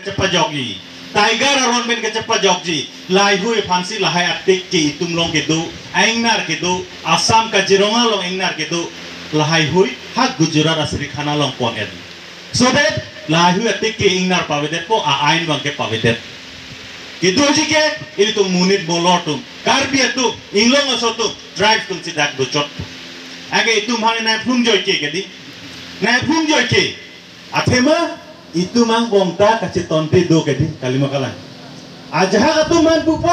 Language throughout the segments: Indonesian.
cepat jogi tiger aron ben cepat jogi lai hui fansi lahai atik ki itum long gitu aingnar gitu Assam Kajironga long aingnar gitu lahai hui hak Gujarat asri khana long pon ed so that lahai hui atik ki aingnar pavedet po ain bang ke pavedet gitu jike ini tum munit bolotum karbi itu inglong asotu drive tum sidak bocot age itum hane na phung joy ke gedi na phung joy ke athema itu mang bomta kasih tonte do kedi kalima kalan aja atu man pupo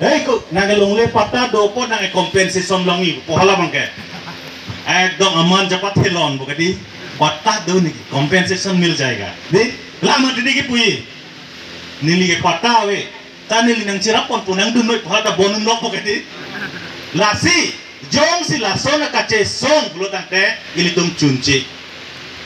ko nagalong le pata do po nang compensation longi pohala bangke ekdom aman cepat helon bukadi pata do ni compensation mil jayega de lama didi ki pui nili ke pata we tanili nang cirapon punang dunoi pohala bonun lok bukadi lasi jong si lasona kace song bulu tangte ilitum cunci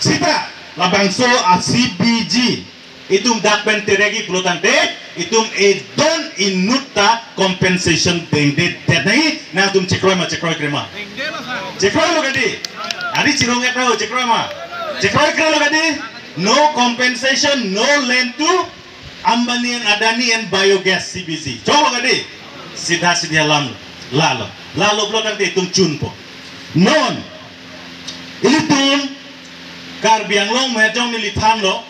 sita labangso ACBG itum dakben teregi pelutante itum edon inuta compensation dengde ternai na tum cekroi krema cekroi lo gadi adi cirong ekra cekroi kra lo gadi no compensation no land to Ambani and Adani and biogas CBC coba gadi sidha lalo pelutante itum cunpo non ilitum kar biang long mejong nilithan lo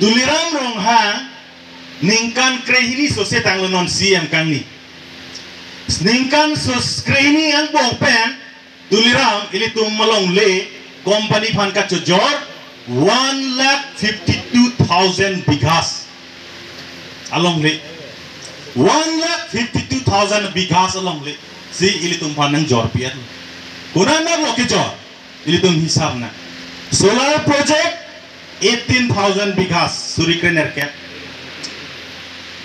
duliram rong ha ningkan krehini sosetang lo non CM kang ni ningkan sos krehini ang bong pen duliram ilitum malong le company phan ka chojor 1,52,000 bighas along le 1,52,000 bighas along le si ilitum phan nang jor piat kunana lo ke jor ilitum hisab na solar project 18,000 bighas Surikre Nerkep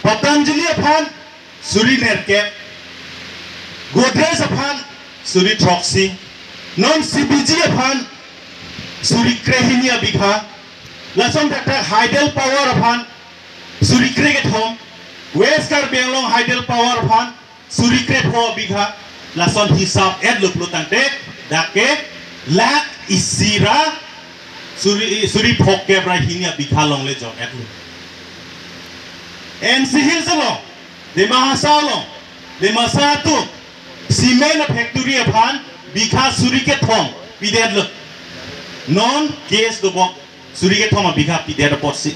Patanjali upon Suri Nerkep Godrej upon Suri Troxy non CBG upon Suri Krehinia bigha Lason Dr. Hydel Power upon Suri Cricket Home West Karbianglong Hydel Power upon Suri Cricket Home bigha Lason hisab ed lupulutante dake lak isira Suri phokke brahinia bikhalong le jor etlu NC Hills lo de mahasalo de masatu cement factory aphan bikha suri ke thong pidet lo non case do bok suri ke thong bikha pidet potsi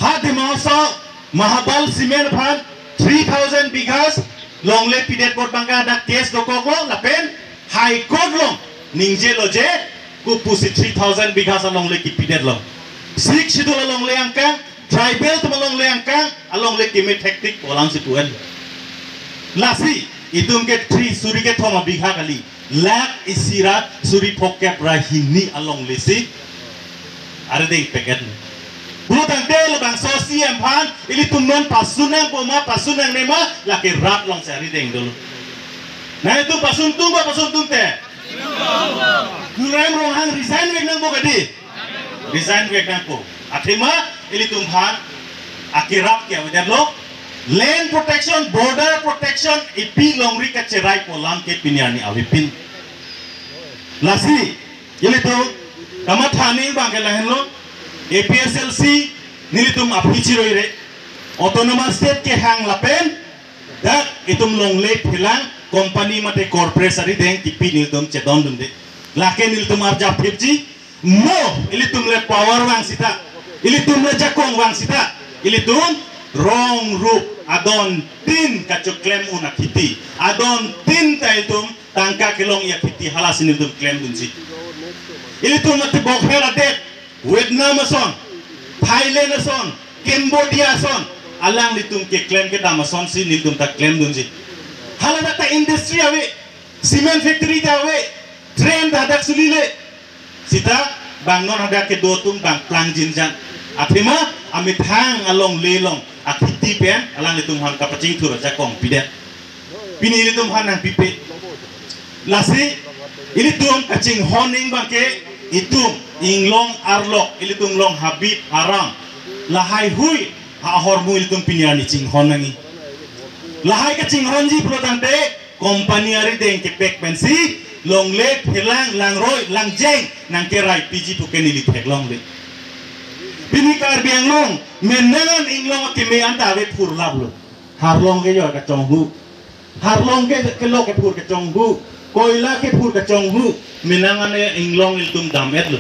ha de mahasa mahabal cement aphan 3,000 bighas long le pidet pot bangka da case do koklo lapen high court lo ningje lo je pusi 3,000 bighas along le kipidet lo sik sidul along le angkang tribal to along le angkang along le kimit hektik polang situen lasi itum ke 3 suri ke thoma bigha kali lak isira suri phokke brahini along le si are dei peket butang del bang sosiam phan ili tum non pasunang poma pasunang nema lake rap long sari deng dulu na itu pasun tung te Nuram rohang resign wek nang bogadi resign wek nang po athima ili tumhan akirap kya wajar lo land protection border protection ipi longri ka cerai polam ke pinyani awipin lasi ili tu kama thani bang ke lahen lo APSLC nilitum apichiroi re autonomous state ke hang lapen dak itum longle philang company mate corporate deng tipi niltum cedon dunde lake niltum arja 5G mo ilitum le power wang sita ilitum le jakong wang sita ilitum wrong roop adon tin kacu claim una kiti adon tin taitum tangka kilong ya kiti halas niltum claim dunsi ilitum mate bokhera det Vietnam son Thailand son Cambodia son alang litum ke claim ke damason si niltum ta claim dunsi halada ta industry awe cement factory ta awe train dadak sulile sita bang non ada ke dotum bang plang jinjan athima amit hang along lelong akiti pen alang litum han kapacing thura jakong pidet pini litum han nang pipe lasi ini tum kacing honing bangke itum inglong arlok ilitum long habib harang lahai hui ha hormu ilitum piniani cing honangi lahai ka cingronji protante company ari deng ke pek pensi long le phelang lang roi lang jeng nang ke rai piji to ke nili pek long le Bini kar biang long menangan inglong kime anta we pur lablo harlong ke yo ka chonghu harlong ke lo ke pur ke chonghu koila ke pur ke chonghu menangan inglong iltum damet lo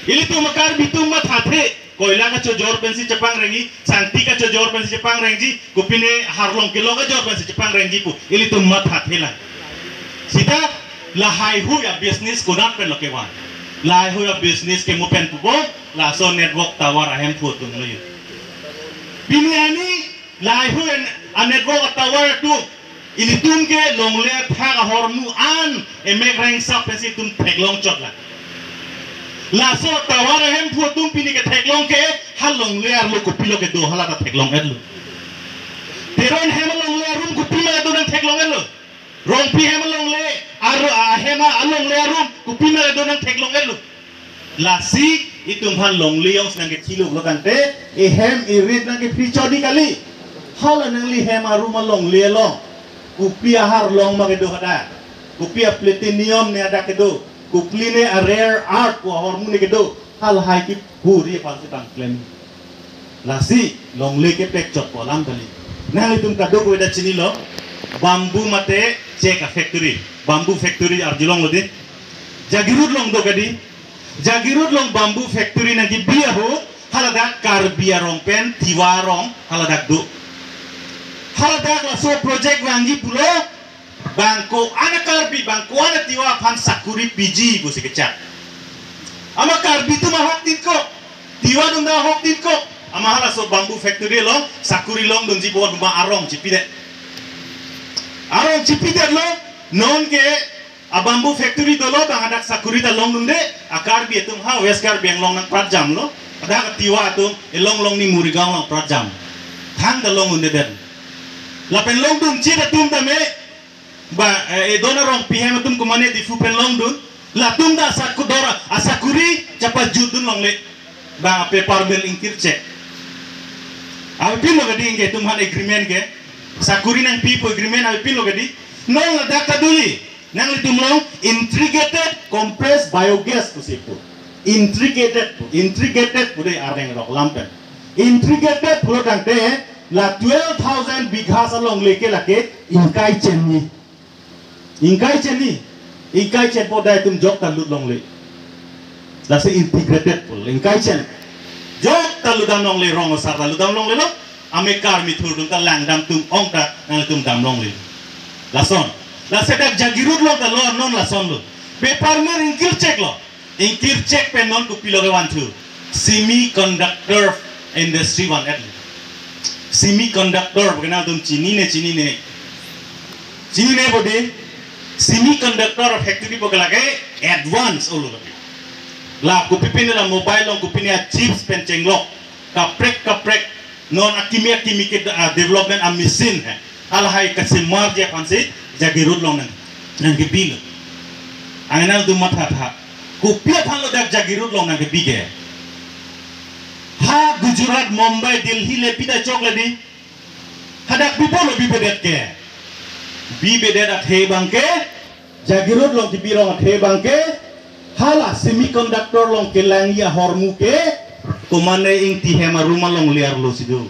ilitum kar bitum mat hathe koila ka chojor pensi Jepang rengi santi ka chojor pensi Jepang rengi kupine harlong ke lo ka chojor pensi Jepang rengi pu ilitum mat hathe la sita lahai hu ya business kunat pen lo ke wan lai hu ya business ke mo pen pu bo la so network tawar ahem pu tum lo yu biniani lai hu a network tawar tu ini tum ke long le tha ka hormu an emek reng sap pensi tum theklong chot la so tawar ahem pu tum pini ke theklong ke halong le ar lo ko pilo ke do hala ta theklong edlo teron hem long le rum ko pilo do nang theklong edlo rong pi hem long le ar hema along le rum ko pilo do nang theklong edlo la si itum han long liong nang ke chilo lo kan te e hem irit nang ke pichodi kali hala nang li hem arum long le long kupia har long ma ke do hada kupia platinum ne ada ke do kupline a rare art ko hormone ke do hal hai ki puri pal tang claim la si long le ke pek chot ko lam kali nang itum ka do ko da chini lo bambu mate check factory bambu factory arjulong lo di jagirut long do kadi jagirut long bambu factory nagi biya ho haladak kar biya rong pen tiwa rong haladak do haladak la so project wangi pulo bangko ana karbi bangko ana tiwa pan sakuri biji bu sikecak ama karbi tu mahok tinko tiwa dum da hok tinko ama hala so bambu factory long sakuri long dum ji bo ma arong cipide lo non ke a bambu factory dolo bang adak sakuri da long dunde akar bi tum ha weskar biang long nang prajam lo ada tiwa tum long ni murigang long prajam thang da long unde den la pen long dun chi da tum da me ba dona rong pihem tum kumane di fu pen long dun la tum da sakudora asakuri chapa judun long le ba paper bill ingkir check a pin lo gadi inge tum han agreement ke sakuri nang pi po agreement a pin lo gadi nong la da kaduli nang litum long integrated compressed biogas kusipu integrated pudai areng rok lampen integrated pulo tangte la 12,000 bigha salong leke lake ingkai chen podai tum jok talut long le la se integrated pul ingkai chen jok taludam long le rong sar taludam long le lo amekar mi thur dum ta lang dam tum ong ta nang tum dam long le la son la sedak jagirut lo ta lo non la son lo paper mer ingkir check pe non ku pilo ke wan thu semiconductor industry wan at semiconductor kenal tum chini ne bodi semiconductor factory bogala ke advance ulu la ku pipin la mobile long ku pinia chips pen chenglok kaprek non akimia ke development a machine hai al hai kasimar je pansi jagirut long nang ke bil anal du matha tha ku pia phan lo dak jagirut long nang ke bige ha Gujarat Mumbai Delhi le pida chok le di hadak bipolo bibedet ke bibedet at he bangke jagirut long tibirong at he bangke hala semiconductor long ke langya hormu ke kumane ing ti hema rumah long liar lo sidu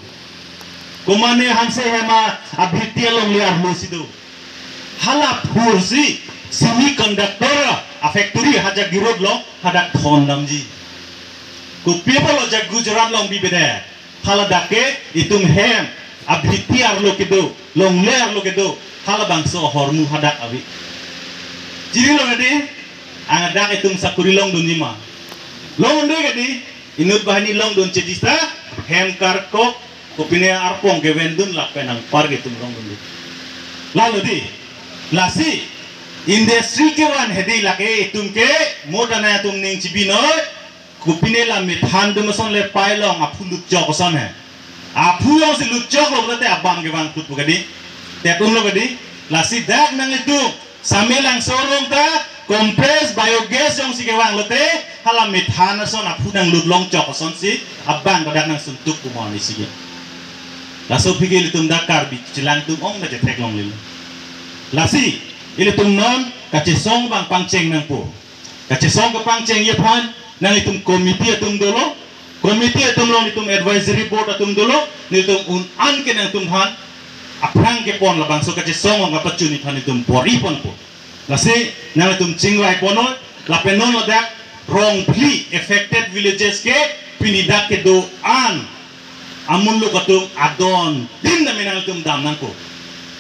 kumane hanse hema abhitia long liar lo sidu hala pursi semiconductor a factory haja girod long hadak thondam ji ku people lo jag Gujarat long bibede hala dake itum hem abhitiar lo kedo long lear lo kedo hala bangso hormu hadak awi jiri lo gadi angadak itum sakuri long dunima long de gadi inut bahani long dun cedista hem karko kupine arpong ke wendun la penang par gitu long dun lalu di lasi industri ke wan hedi lake itum ke modana tum ning cibino kupine la mithan dum son le pailong apu lut jok son he apu yang si lut jok lo te abang ke bang tut bugadi te tum lo gadi lasi dak nang itu samelang sorong ta compressed biogas yang si ke wang lo te hala mithan son apu nang lut long jok son si abang kadak nang suntuk kumon ni sige laso pigil tum dakar bi cilang tum ong na je tek long lil lasi ili tum non kacesong bang pangceng nang po kacesong ke pangceng ye pan nang itum komite tum dolo Komite atum long nitum advisory board atum dulu nitum an ke nang tum han aprang ke pon labang so kaje song ngapa cuni han nitum pori pon po. Lasi nang nitum cingwai pono la penon la dak wrongly affected villages ke pinidak ke do an amun lu katum adon tin da menang tum dam nang ko.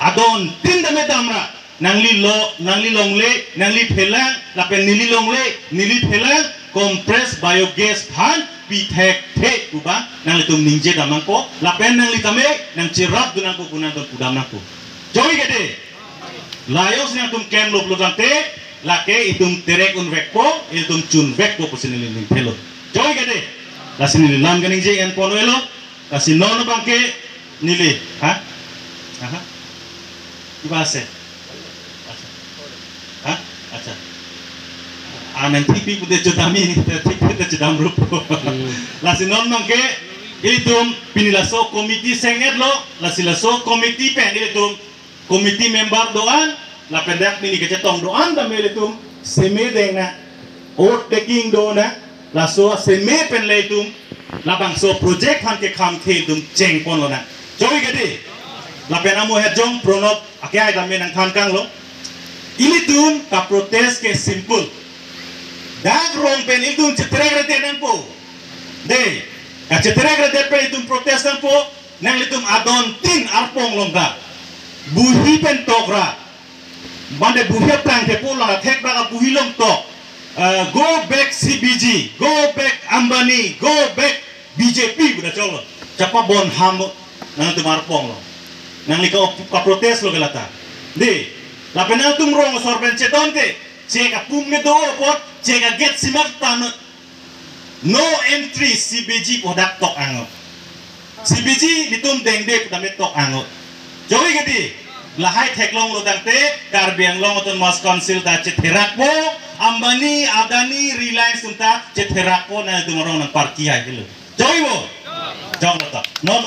Adon tin da me damra nang li longle nang li phelang la pen nili longle nili phelang compressed biogas phan pitek te kuba nang litum ningje damang ko lapen nang litame nang cirap dunang ko kunang ton kudam nang ko joy gede layos nang tum kem lop lotante lake itum terek un vekpo itum chun vekpo pusinili ning thelo joy gede lasini lam ganing je en ponoelo lasin nono bangke nili ha aha ibase ha acha anan tipi kude jodami tipi kude jodam rupo lasi non mangke ilitum pinilaso komiti senget lo lasi laso komiti pen ilitum komiti member doan la pendak mini kecetong doan da melitum seme dengna ot taking dona laso seme pen leitum labang so project han ke kham the dum cheng pon lo na joy gede la penamu hejong pronop akai da menang khan kang lo ilitum ka protest ke simple dak rong pen itum cetrek rete nang po de ka cetrek rete pen itum protest nang po nang litum adon tin arpong longga buhi pen tokra mande buhi plang te po la thek ba buhi long tok go back CBG go back Ambani go back BJP buda cholo chapa bon ham nang litum arpong lo nang liko ka protest lo gelata de la penal tum rong sorben ceton te ceka pum me do pot ceka get simak tan no entry CBG podak tok angot CBG ditum dengde pudame tok angot jowi gedi lahai theklong lo dangte karbiang long oton mas council ta cetherak po Ambani Adani Reliance unta cetherak po na dumorong nang parkia hilo jowi bo jong ta non